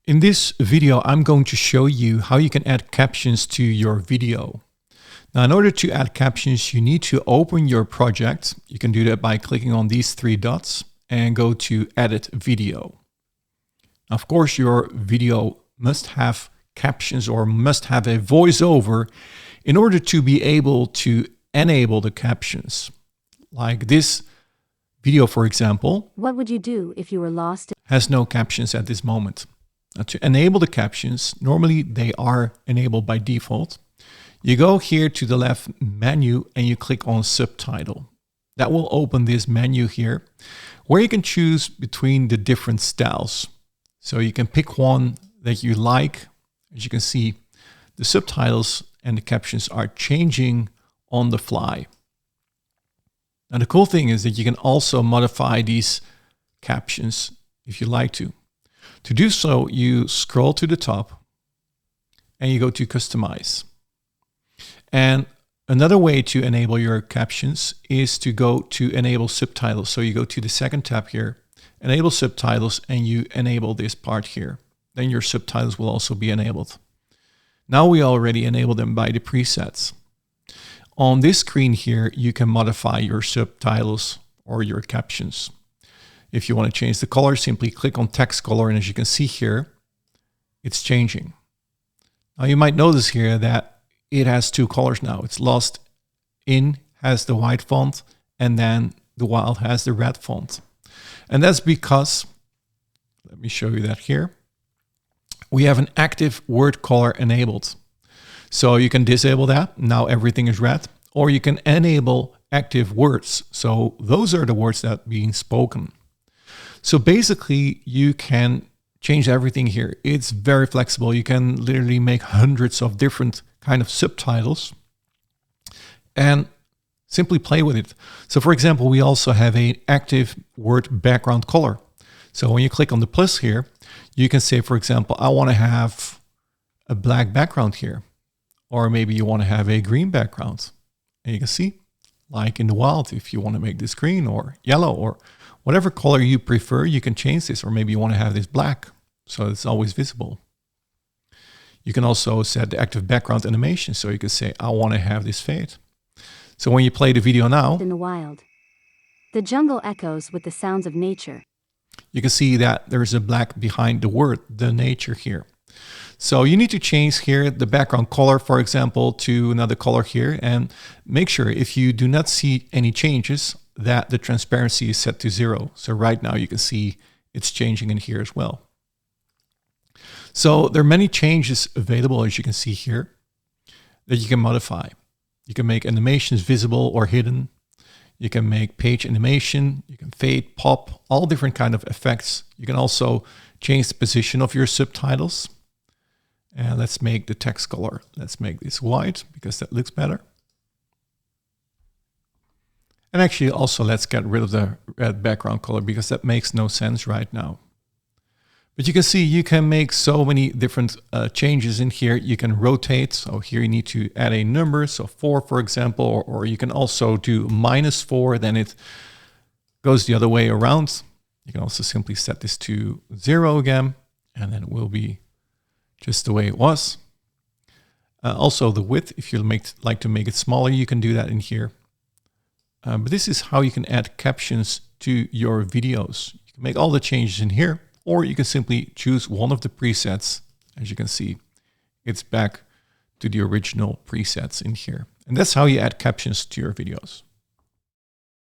In this video, I'm going to show you how you can add captions to your video. Now, in order to add captions, you need to open your project. You can do that by clicking on these three dots and go to Edit Video. Of course, your video must have captions or must have a voiceover in order to be able to enable the captions. Like this video, for example. What would you do if you were lost? Has no captions at this moment. Now, to enable the captions, normally they are enabled by default. You go here to the left menu and you click on Subtitle. That will open this menu here where you can choose between the different styles. So you can pick one that you like. As you can see, the subtitles and the captions are changing on the fly. Now, the cool thing is that you can also modify these captions if you like to. To do so, you scroll to the top and you go to Customize. And another way to enable your captions is to go to Enable Subtitles. So you go to the second tab here, Enable Subtitles, and you enable this part here. Then your subtitles will also be enabled. Now we already enabled them by the presets. On this screen here, you can modify your subtitles or your captions. If you want to change the color, simply click on text color, and as you can see here, it's changing. Now you might notice here that it has two colors now. It's Lost In has the white font, and then the Wild has the red font. And that's because, let me show you that here, we have an active word color enabled. So you can disable that, now everything is red, or you can enable active words. So those are the words that are being spoken. So basically, you can change everything here. It's very flexible. You can literally make hundreds of different kind of subtitles and simply play with it. So for example, we also have an active word background color. So when you click on the plus here, you can say, for example, I want to have a black background here, or maybe you want to have a green background. And you can see, like in the Wild, if you want to make this green or yellow or whatever color you prefer, you can change this, or maybe you want to have this black, so it's always visible. You can also set the active background animation, so you can say, I want to have this fade. So when you play the video now, In the wild, the jungle echoes with the sounds of nature. You can see that there's a black behind the word, the nature here. So you need to change here the background color, for example, to another color here, and make sure if you do not see any changes that the transparency is set to 0. So right now you can see it's changing in here as well. So there are many changes available, as you can see here, that you can modify. You can make animations visible or hidden. You can make page animation. You can fade, pop, all different kind of effects. You can also change the position of your subtitles. And let's make the text color. Let's make this white because that looks better. And actually also let's get rid of the red background color because that makes no sense right now. But you can see you can make so many different changes in here. You can rotate. So here you need to add a number. So 4, for example, or you can also do -4. Then it goes the other way around. You can also simply set this to 0 again, and then it will be just the way it was. Also the width, if you like to make it smaller, you can do that in here. But this is how you can add captions to your videos. You can make all the changes in here, or you can simply choose one of the presets. As you can see, it's back to the original presets in here. And that's how you add captions to your videos.